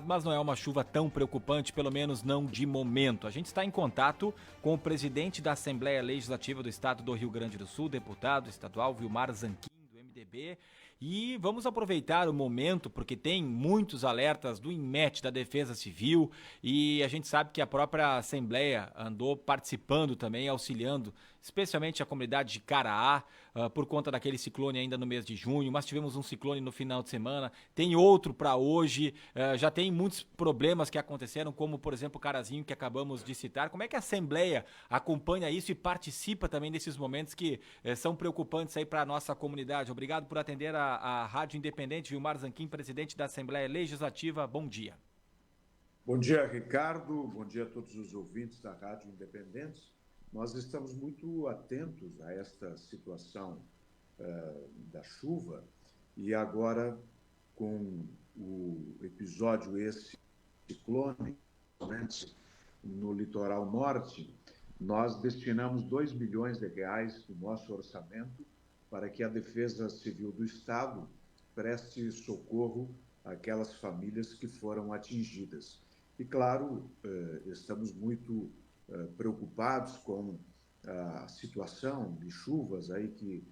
mas não é uma chuva tão preocupante, pelo menos não de momento. A gente está em contato com o presidente da Assembleia Legislativa do Estado do Rio Grande do Sul, deputado estadual Vilmar Zanquim, do MDB, e vamos aproveitar o momento, porque tem muitos alertas do INMET, da Defesa Civil, e a gente sabe que a própria Assembleia andou participando também, auxiliando, especialmente a comunidade de Caraá, por conta daquele ciclone ainda no mês de junho, mas tivemos um ciclone no final de semana, tem outro para hoje, já tem muitos problemas que aconteceram, como por exemplo o Carazinho que acabamos de citar. Como é que a Assembleia acompanha isso e participa também desses momentos que são preocupantes aí para a nossa comunidade? Obrigado por atender a Rádio Independente. Vilmar Zanquim, presidente da Assembleia Legislativa, bom dia. Bom dia, Ricardo. Bom dia a todos os ouvintes da Rádio Independente. Nós estamos muito atentos a esta situação da chuva e agora com o episódio esse ciclone no litoral norte, nós destinamos R$ 2 bilhões do nosso orçamento para que a Defesa Civil do Estado preste socorro àquelas famílias que foram atingidas. E, claro, estamos muito preocupados com a situação de chuvas aí que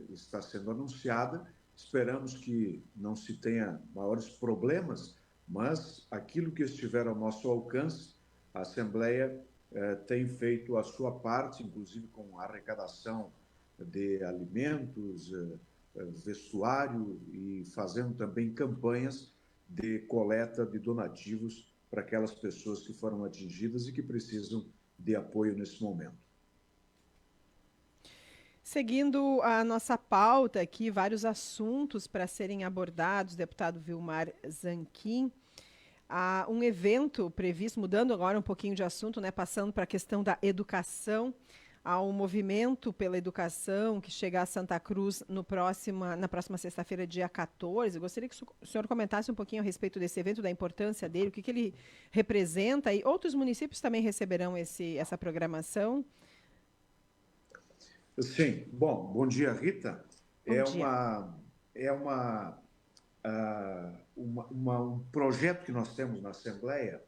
está sendo anunciada. Esperamos que não se tenha maiores problemas, mas aquilo que estiver ao nosso alcance, a Assembleia tem feito a sua parte, inclusive com a arrecadação de alimentos, vestuário e fazendo também campanhas de coleta de donativos para aquelas pessoas que foram atingidas e que precisam de apoio nesse momento. Seguindo a nossa pauta aqui, vários assuntos para serem abordados, deputado Vilmar Zanquim. Há um evento previsto, mudando agora um pouquinho de assunto, né, passando para a questão da educação. Há um movimento pela educação que chega a Santa Cruz na próxima sexta-feira, dia 14. Eu gostaria que o senhor comentasse um pouquinho a respeito desse evento, da importância dele, o que ele representa. E outros municípios também receberão essa programação. Sim. Bom dia, Rita. Bom dia. Um projeto que nós temos na Assembleia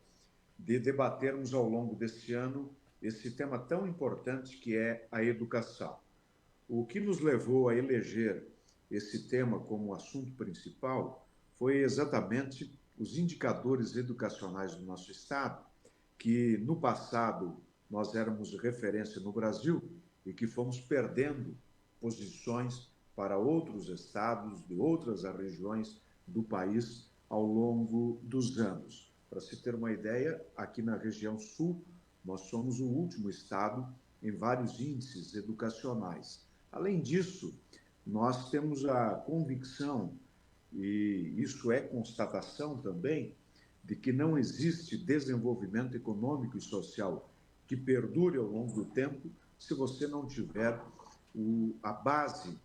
de debatermos ao longo deste ano esse tema tão importante que é a educação. O que nos levou a eleger esse tema como assunto principal foi exatamente os indicadores educacionais do nosso Estado, que no passado nós éramos referência no Brasil e que fomos perdendo posições para outros estados de outras regiões do país ao longo dos anos. Para se ter uma ideia, aqui na região sul, nós somos o último estado em vários índices educacionais. Além disso, nós temos a convicção, e isso é constatação também, de que não existe desenvolvimento econômico e social que perdure ao longo do tempo se você não tiver a base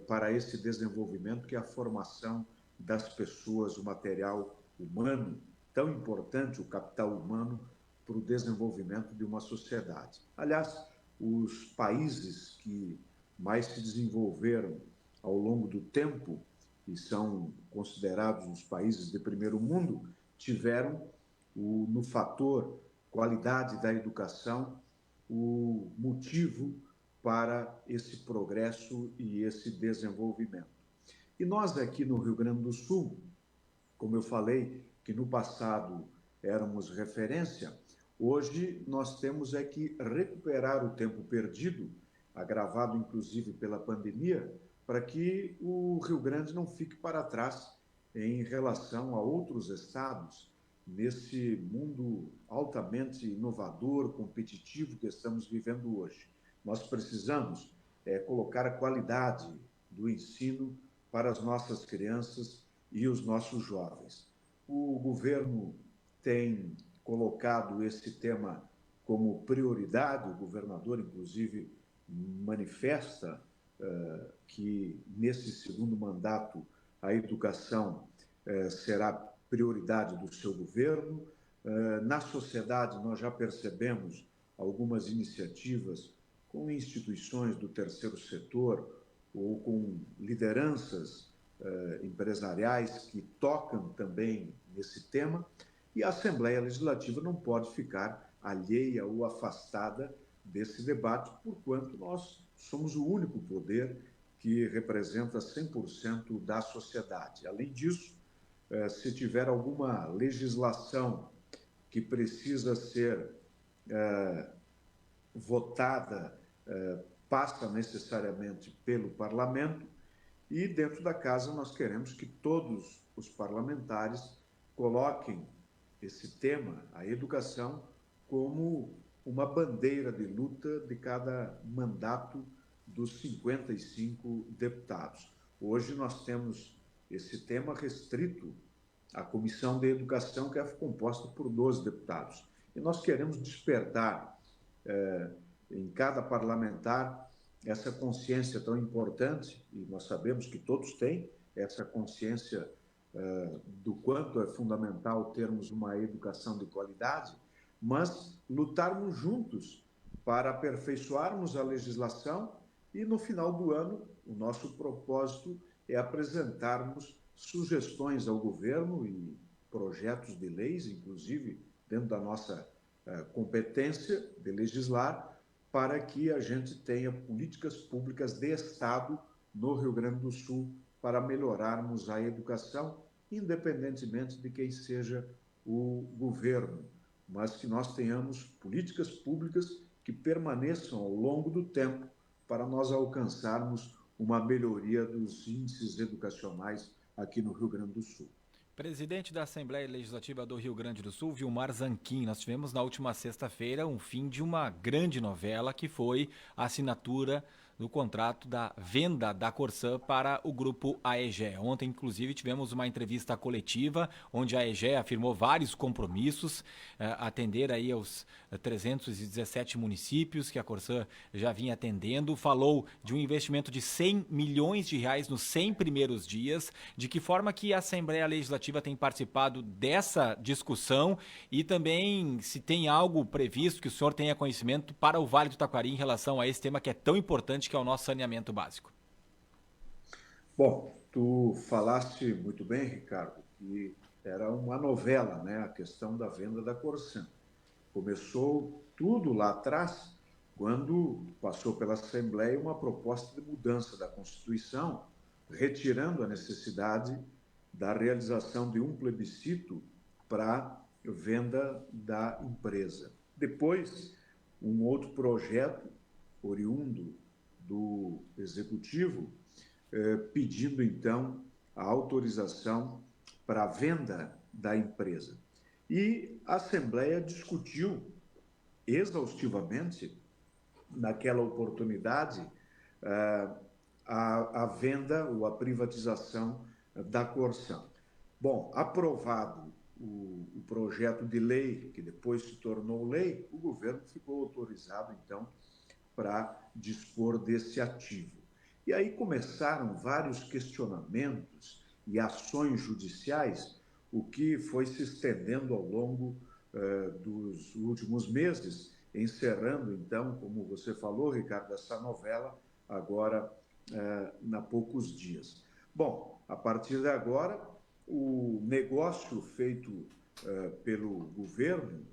para esse desenvolvimento, que é a formação das pessoas, o material humano, tão importante, o capital humano, para o desenvolvimento de uma sociedade. Aliás, os países que mais se desenvolveram ao longo do tempo, e são considerados os países de primeiro mundo, tiveram no fator qualidade da educação o motivo para esse progresso e esse desenvolvimento. E nós aqui no Rio Grande do Sul, como eu falei, que no passado éramos referência, hoje nós temos que recuperar o tempo perdido, agravado inclusive pela pandemia, para que o Rio Grande não fique para trás em relação a outros estados nesse mundo altamente inovador, competitivo que estamos vivendo hoje. Nós precisamos colocar a qualidade do ensino para as nossas crianças e os nossos jovens. O governo tem colocado esse tema como prioridade, o governador, inclusive, manifesta que nesse segundo mandato a educação será prioridade do seu governo. Na sociedade, nós já percebemos algumas iniciativas com instituições do terceiro setor ou com lideranças empresariais que tocam também nesse tema, e a Assembleia Legislativa não pode ficar alheia ou afastada desse debate, porquanto nós somos o único poder que representa 100% da sociedade. Além disso, se tiver alguma legislação que precisa ser votada, passa necessariamente pelo parlamento, e dentro da casa nós queremos que todos os parlamentares coloquem esse tema, a educação, como uma bandeira de luta de cada mandato dos 55 deputados. Hoje nós temos esse tema restrito à Comissão de Educação, que é composta por 12 deputados. E nós queremos despertar em cada parlamentar essa consciência tão importante, e nós sabemos que todos têm essa consciência do quanto é fundamental termos uma educação de qualidade, mas lutarmos juntos para aperfeiçoarmos a legislação e, no final do ano, o nosso propósito é apresentarmos sugestões ao governo e projetos de leis, inclusive dentro da nossa competência de legislar, para que a gente tenha políticas públicas de Estado no Rio Grande do Sul para melhorarmos a educação, independentemente de quem seja o governo, mas que nós tenhamos políticas públicas que permaneçam ao longo do tempo para nós alcançarmos uma melhoria dos índices educacionais aqui no Rio Grande do Sul. Presidente da Assembleia Legislativa do Rio Grande do Sul, Vilmar Zanquim, nós tivemos na última sexta-feira um fim de uma grande novela, que foi a assinatura do contrato da venda da Corsã para o grupo AEGEA. Ontem, inclusive, tivemos uma entrevista coletiva onde a AEGEA afirmou vários compromissos, atender aí aos 317 municípios que a Corsã já vinha atendendo, falou de um investimento de 100 milhões de reais nos 100 primeiros dias. De que forma que a Assembleia Legislativa tem participado dessa discussão e também se tem algo previsto que o senhor tenha conhecimento para o Vale do Taquari em relação a esse tema que é tão importante, que é o nosso saneamento básico. Bom, tu falaste muito bem, Ricardo, que era uma novela, né, a questão da venda da Corsã. Começou tudo lá atrás, quando passou pela Assembleia uma proposta de mudança da Constituição, retirando a necessidade da realização de um plebiscito para venda da empresa. Depois, um outro projeto, oriundo do Executivo, pedindo, então, a autorização para a venda da empresa. E a Assembleia discutiu exaustivamente, naquela oportunidade, a venda ou a privatização da Corsã. Bom, aprovado o projeto de lei, que depois se tornou lei, o governo ficou autorizado, então, para dispor desse ativo. E aí começaram vários questionamentos e ações judiciais, o que foi se estendendo ao longo dos últimos meses, encerrando, então, como você falou, Ricardo, essa novela agora há poucos dias. Bom, a partir de agora, o negócio feito pelo governo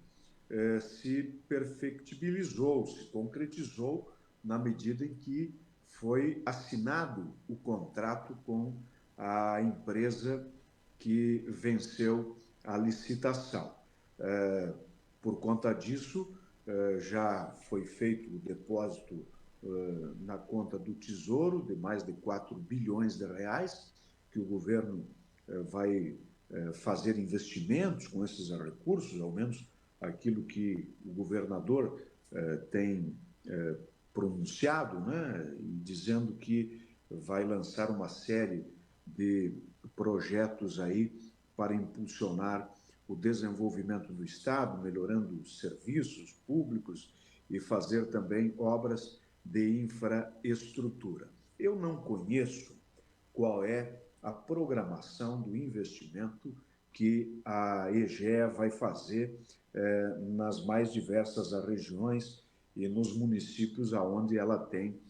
se perfectibilizou, se concretizou na medida em que foi assinado o contrato com a empresa que venceu a licitação. Por conta disso, já foi feito o depósito na conta do Tesouro de mais de 4 bilhões de reais, que o governo vai fazer investimentos com esses recursos, ao menos aquilo que o governador tem pronunciado, né, dizendo que vai lançar uma série de projetos aí para impulsionar o desenvolvimento do Estado, melhorando os serviços públicos e fazer também obras de infraestrutura. Eu não conheço qual é a programação do investimento que a EGEA vai fazer nas mais diversas regiões e nos municípios onde ela tem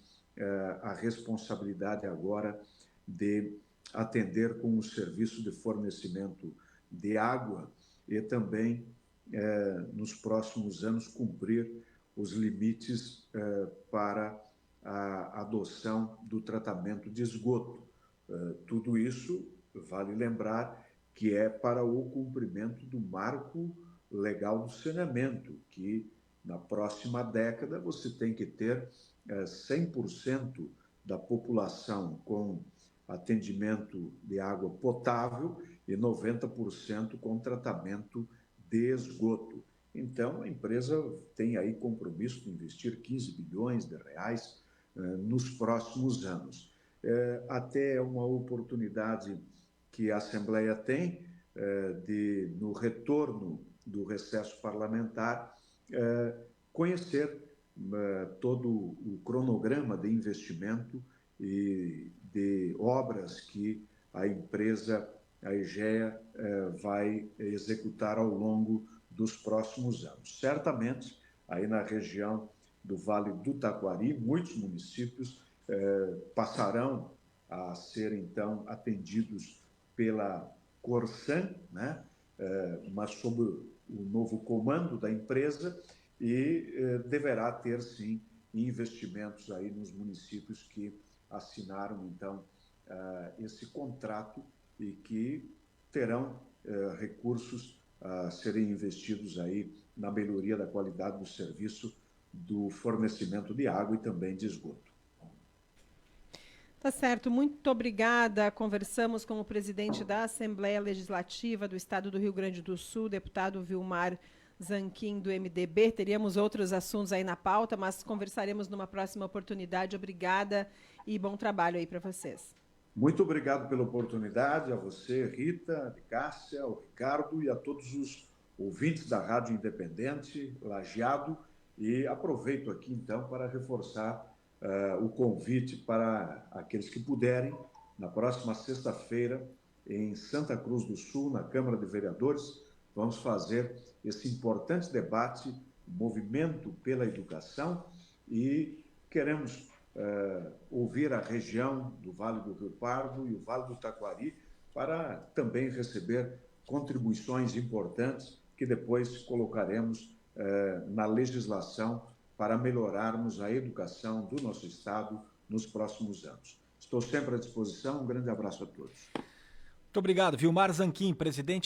a responsabilidade agora de atender com o serviço de fornecimento de água e também, nos próximos anos, cumprir os limites para a adoção do tratamento de esgoto. Tudo isso, vale lembrar, que é para o cumprimento do marco legal do saneamento, que na próxima década você tem que ter 100% da população com atendimento de água potável e 90% com tratamento de esgoto. Então, a empresa tem aí compromisso de investir 15 bilhões de reais nos próximos anos. Até uma oportunidade que a Assembleia tem de, no retorno do recesso parlamentar, conhecer todo o cronograma de investimento e de obras que a empresa, a Egea, vai executar ao longo dos próximos anos. Certamente, aí na região do Vale do Taquari, muitos municípios passarão a ser, então, atendidos pela Corsan, né? Mas sob o novo comando da empresa, e deverá ter, sim, investimentos aí nos municípios que assinaram, então, esse contrato e que terão recursos a serem investidos aí na melhoria da qualidade do serviço do fornecimento de água e também de esgoto. Tá certo, muito obrigada. Conversamos com o presidente da Assembleia Legislativa do Estado do Rio Grande do Sul, deputado Vilmar Zanquim, do MDB. Teríamos outros assuntos aí na pauta, mas conversaremos numa próxima oportunidade. Obrigada e bom trabalho aí para vocês. Muito obrigado pela oportunidade, a você, Rita, a Cássia, ao Ricardo e a todos os ouvintes da Rádio Independente, Lajeado, e aproveito aqui, então, para reforçar o convite para aqueles que puderem, na próxima sexta-feira, em Santa Cruz do Sul, na Câmara de Vereadores, vamos fazer esse importante debate, movimento pela educação, e queremos ouvir a região do Vale do Rio Pardo e o Vale do Taquari para também receber contribuições importantes que depois colocaremos na legislação para melhorarmos a educação do nosso Estado nos próximos anos. Estou sempre à disposição. Um grande abraço a todos. Muito obrigado. Vilmar Zanquim, presidente